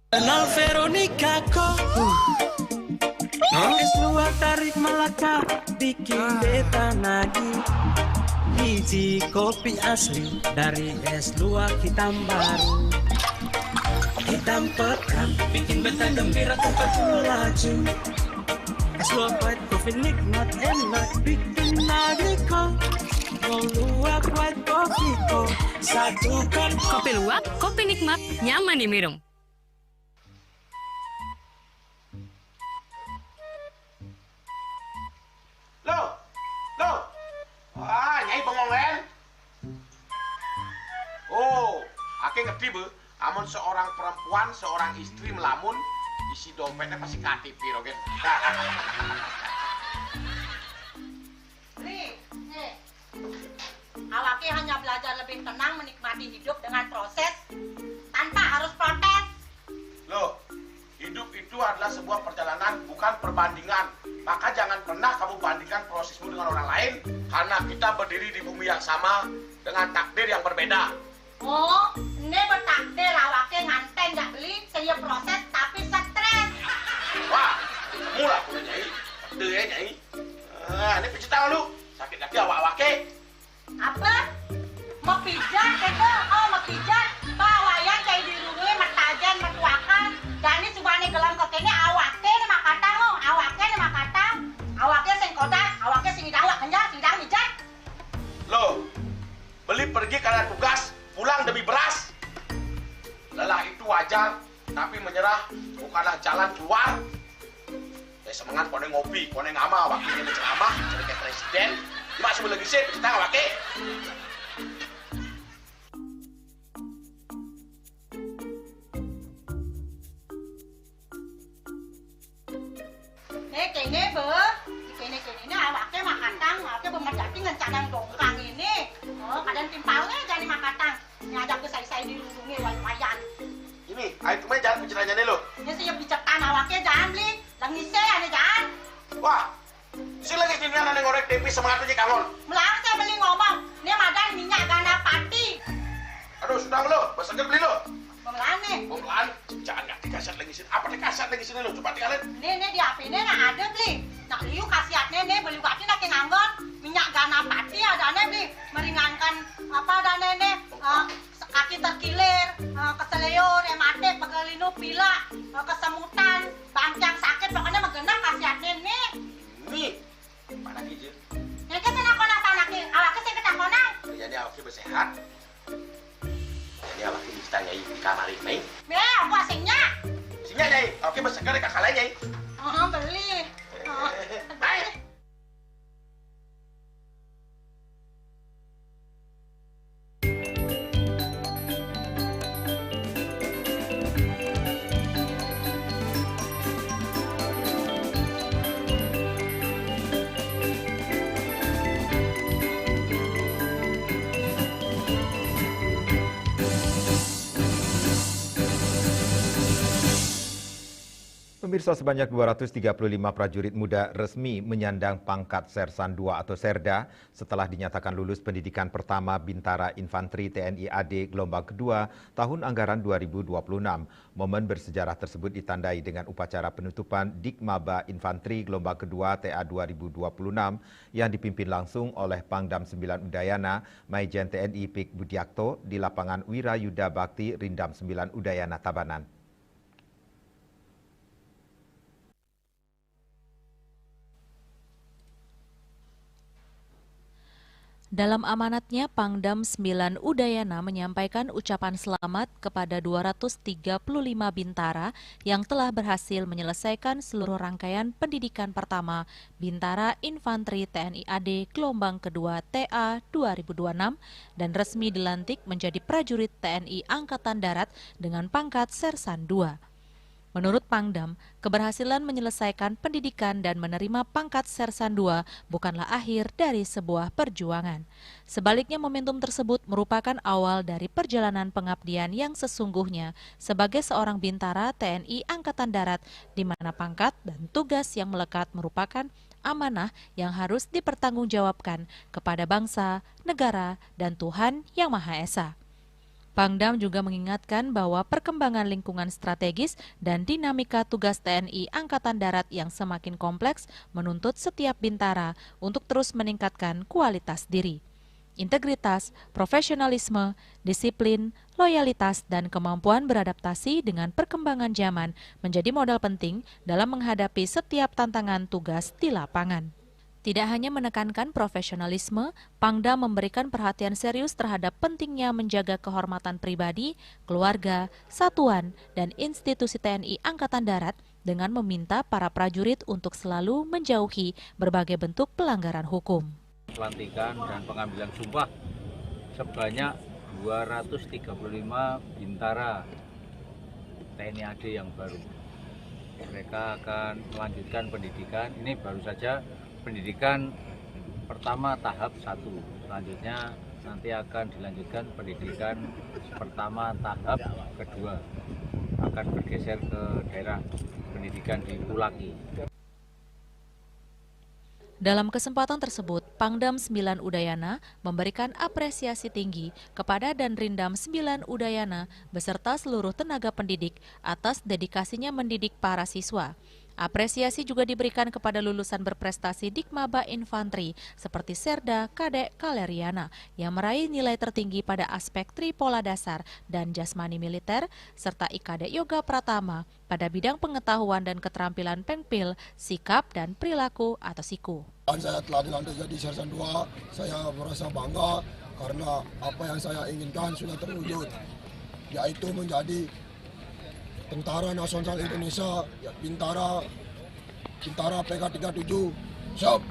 Kenal Veronica kok Es luar tarik Melaka bikin beta nagih. Biji kopi asli dari es luar hitam baru. Hitam pekat bikin beta gembira tempat melaju. Es luar white coffee nikmat enak bikin nagih kok. Mau luar white coffee kok satukan. Kopi luwak, kopi nikmat, nyaman diminum. Nyai pengongen. Oh, ake ngerti be. Amun seorang perempuan, seorang istri melamun, isi dompetnya pasti KTP rogen. Awaknya hanya belajar lebih tenang menikmati hidup dengan proses tanpa harus protes. Loh, hidup itu adalah sebuah perjalanan, bukan perbandingan. Maka jangan pernah kamu bandingkan prosesmu dengan orang lain, karena kita berdiri di bumi yang sama dengan takdir yang berbeda. Oh, ini bertakdir awaknya nganten gak beli, saya proses tapi stres. Wah, mulai punya Nyai. Deh ya Nyai. Ini pijit tangan lu. Sakit lagi awak-awaknya. Apa? Mau pijat gitu? Oh, mau pijat. Bawayan kayak dirungi, matajen, metuakan. Dan ini cuma nih gelam kekini awaknya nih makatang lo. Awaknya nih makatang. Awaknya sing kodak, awaknya sing hidang wakenya, sing hidang mijat. Loh, beli pergi karena tugas, pulang demi beras. Lelah itu wajar, tapi menyerah bukanlah jalan keluar. Semangat kone ngopi, kone ngama, wakilnya ini ceramah, jadi kayak presiden. Cuma sebelum lagi sih, kita nggak pakai. Kene be, kene awaknya makatang, awaknya bemerjati ngencadang dongkang ini. Oh, kadang timpalnya jadi makatang. Ngajak ke saya dirundungi wayan. Ini, ayo kemarin jangan bicaranya nih lo. Ini siap bicetan awaknya jangan beli, langise ane jangan. Wah, si lagi dunia nane ngorek tempe semangatnya kangon. Melang saya beli ngomong, ini madan minyak gana pati. Aduh, sudah lo, besoknya beli lo. Pemelan nih. Pemelan, jangan nggak dikasat lagi sini. Apa dikasat lagi sini lo? Coba tinggalin. Ini di HP ini nah ada beli. Nak liu kasiatnya nih beli bati nak nganggon minyak gana pati ada nih beli meringankan apa ada nih kaki terkilir, keseleyor, emate, pegelinu, pila, kesemutan, bangkang sakit, pokoknya megena kasiatnya nih. Nih, mana gijir? Ini kan sana konang panaki, awaknya sih kita konang. Jadi awaknya bersehat. Jadi awaknya bisa Nyai di kamar ini. Aku asingnya. Asingnya Nyai, awaknya bersegar di kakak lain Nyai. Beli. Baik. Pemirsa, sebanyak 235 prajurit muda resmi menyandang pangkat Sersan 2 atau Serda setelah dinyatakan lulus pendidikan pertama Bintara Infanteri TNI AD gelombang kedua tahun anggaran 2026. Momen bersejarah tersebut ditandai dengan upacara penutupan Dikmaba Infanteri gelombang kedua TA 2026 yang dipimpin langsung oleh Pangdam 9 Udayana, Maijen TNI Pik Budiakto di lapangan Wirayuda Bakti Rindam 9 Udayana Tabanan. Dalam amanatnya, Pangdam 9 Udayana menyampaikan ucapan selamat kepada 235 bintara yang telah berhasil menyelesaikan seluruh rangkaian pendidikan pertama Bintara Infanteri TNI AD gelombang kedua TA 2026 dan resmi dilantik menjadi prajurit TNI Angkatan Darat dengan pangkat Sersan II. Menurut Pangdam, keberhasilan menyelesaikan pendidikan dan menerima pangkat Sersan II bukanlah akhir dari sebuah perjuangan. Sebaliknya, momentum tersebut merupakan awal dari perjalanan pengabdian yang sesungguhnya sebagai seorang bintara TNI Angkatan Darat, di mana pangkat dan tugas yang melekat merupakan amanah yang harus dipertanggungjawabkan kepada bangsa, negara, dan Tuhan Yang Maha Esa. Pangdam juga mengingatkan bahwa perkembangan lingkungan strategis dan dinamika tugas TNI Angkatan Darat yang semakin kompleks menuntut setiap bintara untuk terus meningkatkan kualitas diri, integritas, profesionalisme, disiplin, loyalitas, dan kemampuan beradaptasi dengan perkembangan zaman menjadi modal penting dalam menghadapi setiap tantangan tugas di lapangan. Tidak hanya menekankan profesionalisme, Pangdam memberikan perhatian serius terhadap pentingnya menjaga kehormatan pribadi, keluarga, satuan, dan institusi TNI Angkatan Darat dengan meminta para prajurit untuk selalu menjauhi berbagai bentuk pelanggaran hukum. Pelantikan dan pengambilan sumpah sebanyak 235 bintara TNI AD yang baru. Mereka akan melanjutkan pendidikan, ini baru saja pendidikan pertama tahap 1, selanjutnya nanti akan dilanjutkan pendidikan pertama tahap kedua, akan bergeser ke daerah pendidikan di Pulaki. Dalam kesempatan tersebut, Pangdam 9 Udayana memberikan apresiasi tinggi kepada Danrindam 9 Udayana beserta seluruh tenaga pendidik atas dedikasinya mendidik para siswa. Apresiasi juga diberikan kepada lulusan berprestasi Dikmaba Infanteri seperti Serda Kadek Kaleriana yang meraih nilai tertinggi pada aspek Tripola Dasar dan Jasmani Militer, serta Ikadek Yoga Pratama pada bidang pengetahuan dan keterampilan Pengpil, Sikap, dan Perilaku atau SIKU. Saya telah dilantik jadi Sersan II, saya merasa bangga karena apa yang saya inginkan sudah terwujud, yaitu menjadi Tentara Nasional Indonesia, Bintara PK37, siap.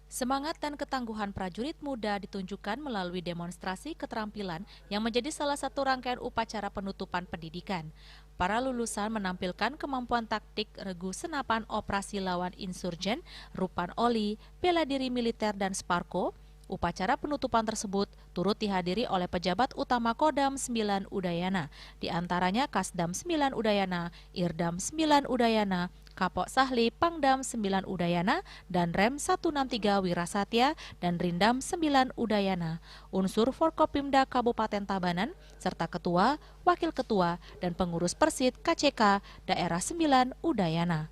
Semangat dan ketangguhan prajurit muda ditunjukkan melalui demonstrasi keterampilan yang menjadi salah satu rangkaian upacara penutupan pendidikan. Para lulusan menampilkan kemampuan taktik regu senapan operasi lawan insurgen, rupan oli, bela diri militer, dan Sparko. Upacara penutupan tersebut turut dihadiri oleh pejabat utama Kodam 9 Udayana, di antaranya Kasdam 9 Udayana, Irdam 9 Udayana, Kapok Sahli Pangdam 9 Udayana, dan Rem 163 Wirasatya dan Rindam 9 Udayana, unsur Forkopimda Kabupaten Tabanan, serta ketua, wakil ketua, dan pengurus Persid KCK Daerah 9 Udayana.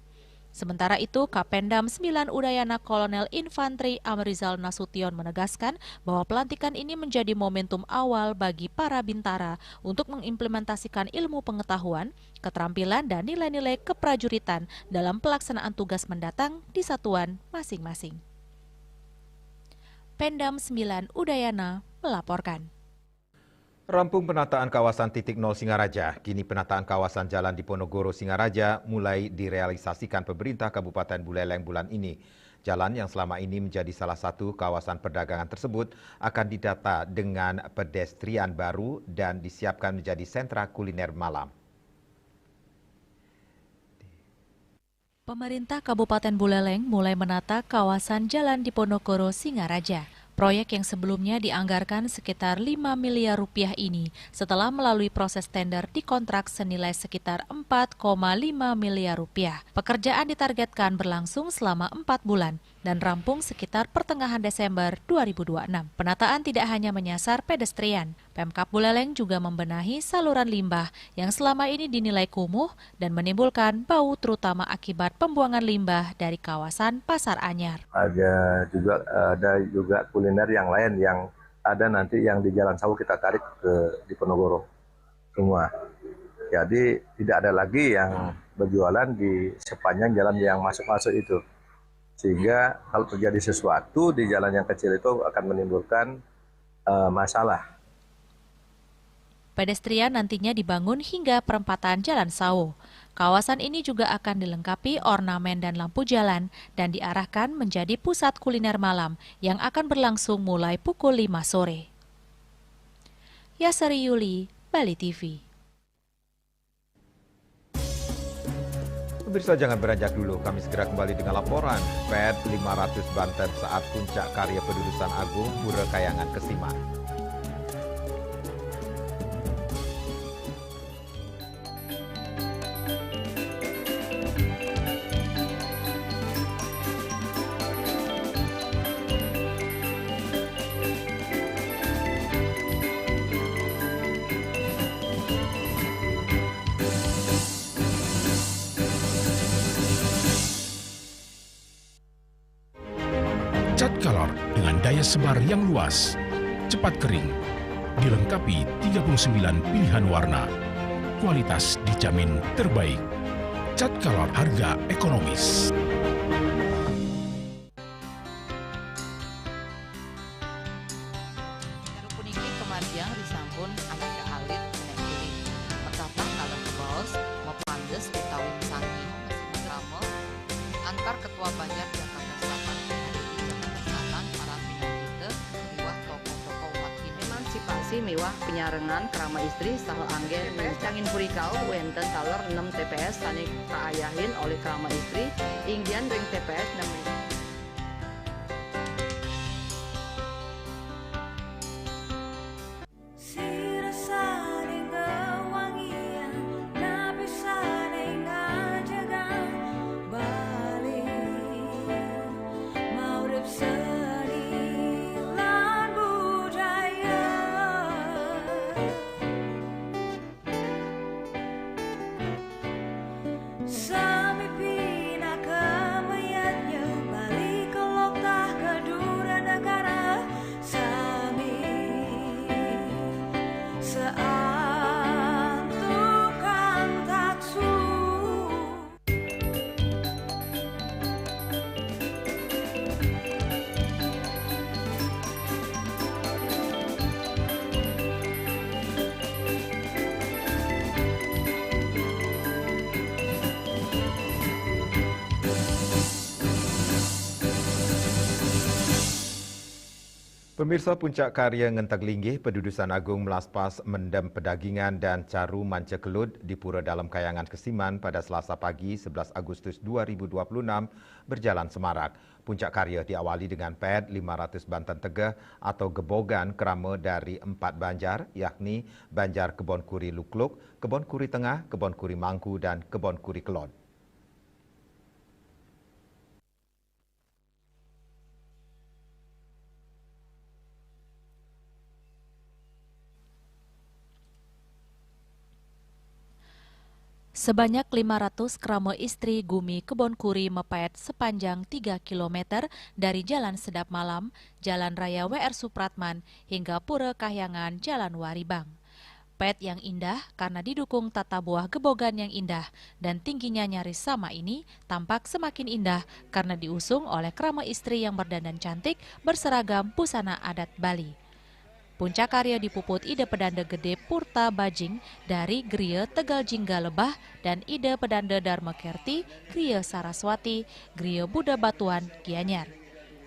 Sementara itu, Kapendam 9 Udayana Kolonel Infanteri Amrizal Nasution menegaskan bahwa pelantikan ini menjadi momentum awal bagi para bintara untuk mengimplementasikan ilmu pengetahuan, keterampilan, dan nilai-nilai keprajuritan dalam pelaksanaan tugas mendatang di satuan masing-masing. Pendam 9 Udayana melaporkan. Rampung penataan kawasan titik 0 Singaraja, kini penataan kawasan jalan di Ponorogo Singaraja mulai direalisasikan pemerintah Kabupaten Buleleng bulan ini. Jalan yang selama ini menjadi salah satu kawasan perdagangan tersebut akan didata dengan pedestrian baru dan disiapkan menjadi sentra kuliner malam. Pemerintah Kabupaten Buleleng mulai menata kawasan jalan di Ponorogo Singaraja. Proyek yang sebelumnya dianggarkan sekitar 5 miliar rupiah ini setelah melalui proses tender dikontrak senilai sekitar 4,5 miliar rupiah. Pekerjaan ditargetkan berlangsung selama 4 bulan dan rampung sekitar pertengahan Desember 2026. Penataan tidak hanya menyasar pedestrian, Pemkab Buleleng juga membenahi saluran limbah yang selama ini dinilai kumuh dan menimbulkan bau terutama akibat pembuangan limbah dari kawasan Pasar Anyar. Ada juga kuliner yang lain yang ada nanti yang di Jalan Sawu kita tarik di Ponorogo semua. Jadi tidak ada lagi yang berjualan di sepanjang jalan yang masuk-masuk itu. Sehingga kalau terjadi sesuatu di jalan yang kecil itu akan menimbulkan masalah. Pedestrian nantinya dibangun hingga perempatan Jalan Sawo. Kawasan ini juga akan dilengkapi ornamen dan lampu jalan dan diarahkan menjadi pusat kuliner malam yang akan berlangsung mulai pukul 5 sore. Yasari Yuli, Bali TV. Pemirsa jangan beranjak dulu, kami segera kembali dengan laporan PED 500 Banten saat puncak karya Pedudusan Agung Pura Kayangan Kesiman. Cat Color dengan daya sebar yang luas, cepat kering, dilengkapi 39 pilihan warna. Kualitas dijamin terbaik. Cat Color harga ekonomis. Puniki kemardiang disampun anake alit nek kulit. Pertapang kalau kebaos mepandes utawi sangi kramo antar ketua Banjar Jakarta Selatan para pinangkite miwah tokoh-tokoh umat ini emansipasi miwah penyarengan krama istri saha anggen cangin purikau wenten taler 6 TPS sani kaayahin oleh krama istri inggian ring TPS 6 Pemirsa, puncak karya Ngenteg Linggih, Pedudusan Agung Melaspas Mendem Pedagingan dan Caru Manca Kelut di Pura Dalam Kayangan Kesiman pada Selasa pagi 11 Agustus 2026 berjalan semarak. Puncak karya diawali dengan PED 500 Banten Tegeh atau gebogan krama dari 4 Banjar, yakni Banjar Kebon Kuri Lukluk, Kebon Kuri Tengah, Kebon Kuri Mangku dan Kebon Kuri Kelon. Sebanyak 500 krama istri Gumi Kebon Kuri Mepet sepanjang 3 km dari Jalan Sedap Malam, Jalan Raya WR Supratman, hingga Pura Kahyangan, Jalan Waribang. PED yang indah karena didukung tata buah gebogan yang indah dan tingginya nyaris sama ini tampak semakin indah karena diusung oleh krama istri yang berdandan cantik berseragam busana adat Bali. Puncak karya dipuput ide pedanda gede Purta Bajing dari Griya Tegal Jingga Lebah dan ide pedanda Dharma Kerti Griya Saraswati, Griya Buddha Batuan, Gianyar.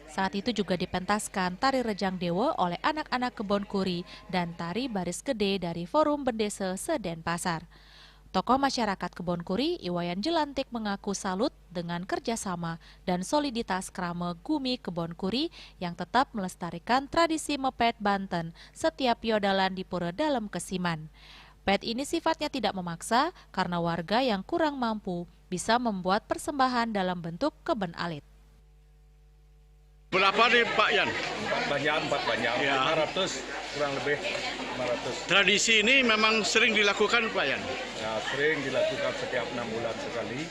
Saat itu juga dipentaskan tari Rejang Dewa oleh anak-anak Kebon Kuri dan tari Baris Gede dari Forum Bendesa Sedenpasar. Tokoh masyarakat Kebon Kuri, Iwayan Jelantik mengaku salut dengan kerjasama dan soliditas krama Gumi Kebon Kuri yang tetap melestarikan tradisi mepet Banten setiap yodalan di Pura Dalam Kesiman. PED ini sifatnya tidak memaksa karena warga yang kurang mampu bisa membuat persembahan dalam bentuk keben alit. Berapa nih Pak Yan? 4 banyak, ya. 500 kurang lebih 500. Tradisi ini memang sering dilakukan Pak Yan? Ya, sering dilakukan setiap 6 bulan sekali.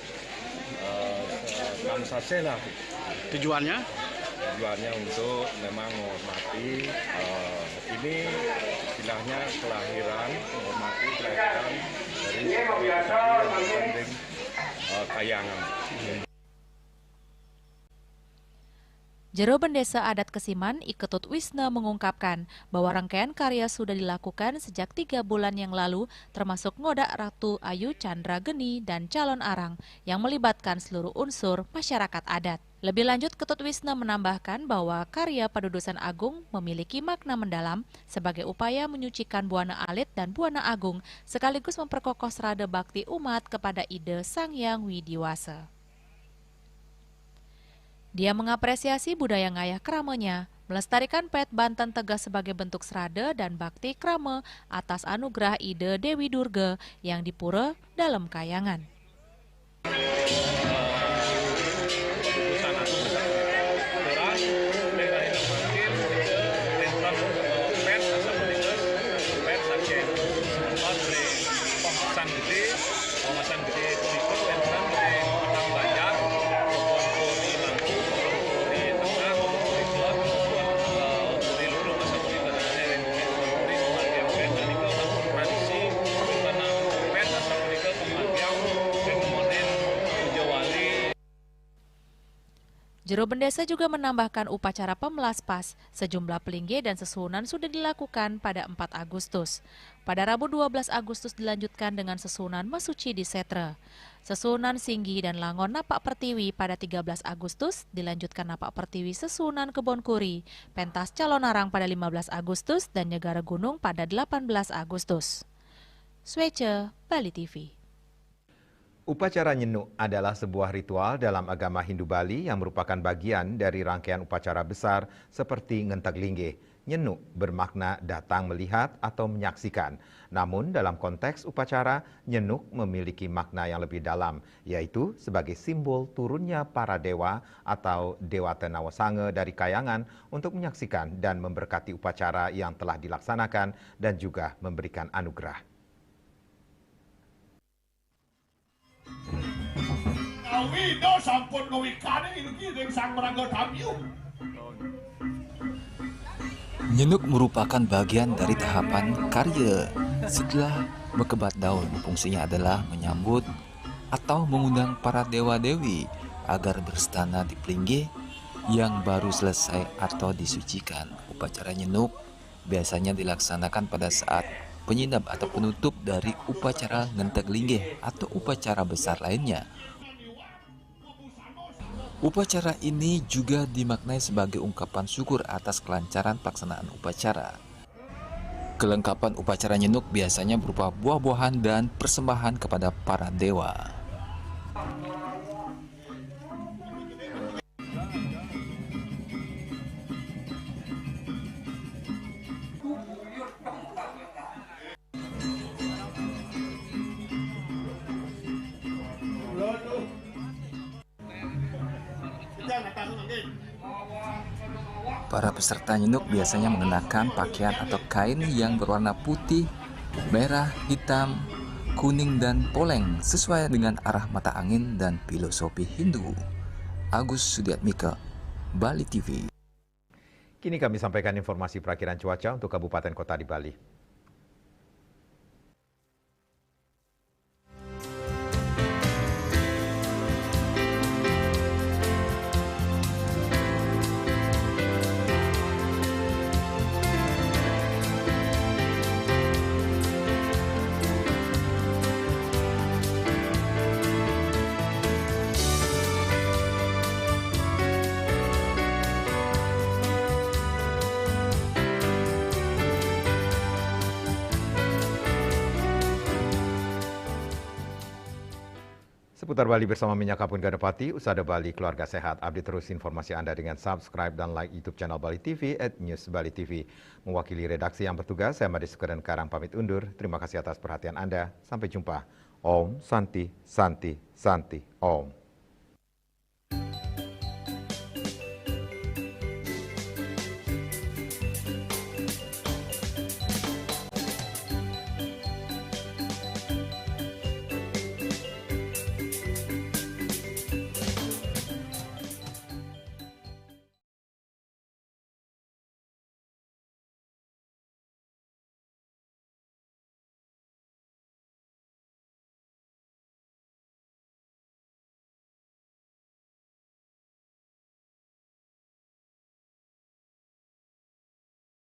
Sase lah. Tujuannya? Tujuannya untuk memang menghormati ini istilahnya kelahiran, menghormati kelahiran dari Kayangan. Jero Bendesa Adat Kesiman, Iketut Wisna mengungkapkan bahwa rangkaian karya sudah dilakukan sejak 3 bulan yang lalu, termasuk ngodak Ratu Ayu Chandra Geni dan calon arang yang melibatkan seluruh unsur masyarakat adat. Lebih lanjut, Ketut Wisna menambahkan bahwa karya Padudusan Agung memiliki makna mendalam sebagai upaya menyucikan Buana Alit dan Buana Agung sekaligus memperkokoh serada bakti umat kepada ide Sang Hyang Widiwasa. Dia mengapresiasi budaya ngayah kramenya, melestarikan pet Banten Tegas sebagai bentuk serada dan bakti krama atas anugerah ide Dewi Durga yang dipura dalam kayangan. Jero Bendesa juga menambahkan upacara pemelaspas, sejumlah pelingge dan sesunan sudah dilakukan pada 4 Agustus. Pada Rabu 12 Agustus dilanjutkan dengan sesunan Masuci di Setre. Sesunan Singgi dan Langon Napak Pertiwi pada 13 Agustus, dilanjutkan Napak Pertiwi Sesunan Kebon Kuri, pentas calon arang pada 15 Agustus dan Nyegara Gunung pada 18 Agustus. Swece, Bali TV. Upacara Nyenuk adalah sebuah ritual dalam agama Hindu Bali yang merupakan bagian dari rangkaian upacara besar seperti Ngenteg Linggih. Nyenuk bermakna datang melihat atau menyaksikan. Namun dalam konteks upacara, Nyenuk memiliki makna yang lebih dalam, yaitu sebagai simbol turunnya para dewa atau Dewata Nawasanga dari kayangan untuk menyaksikan dan memberkati upacara yang telah dilaksanakan dan juga memberikan anugerah. Nyenuk merupakan bagian dari tahapan karya. Setelah bekebat daun, fungsinya adalah menyambut atau mengundang para dewa-dewi agar berstana di Plinggih yang baru selesai atau disucikan. Upacara Nyenuk biasanya dilaksanakan pada saat penyinap atau penutup dari upacara Ngenteg Linggih atau upacara besar lainnya. Upacara ini juga dimaknai sebagai ungkapan syukur atas kelancaran pelaksanaan upacara. Kelengkapan upacara Nyenuk biasanya berupa buah-buahan dan persembahan kepada para dewa. Para peserta Nyenuk biasanya mengenakan pakaian atau kain yang berwarna putih, merah, hitam, kuning, dan poleng sesuai dengan arah mata angin dan filosofi Hindu. Agus Sudiatmika, Bali TV. Kini kami sampaikan informasi perakiran cuaca untuk kabupaten kota di Bali. Seputar Bali bersama Minyak Kapun Gadapati, Usada Bali, Keluarga Sehat. Update terus informasi Anda dengan subscribe dan like YouTube channel Bali TV @newsbali.tv. Mewakili redaksi yang bertugas, saya Made Sukadan Karang pamit undur. Terima kasih atas perhatian Anda. Sampai jumpa. Om Santi, Santi, Santi, Om.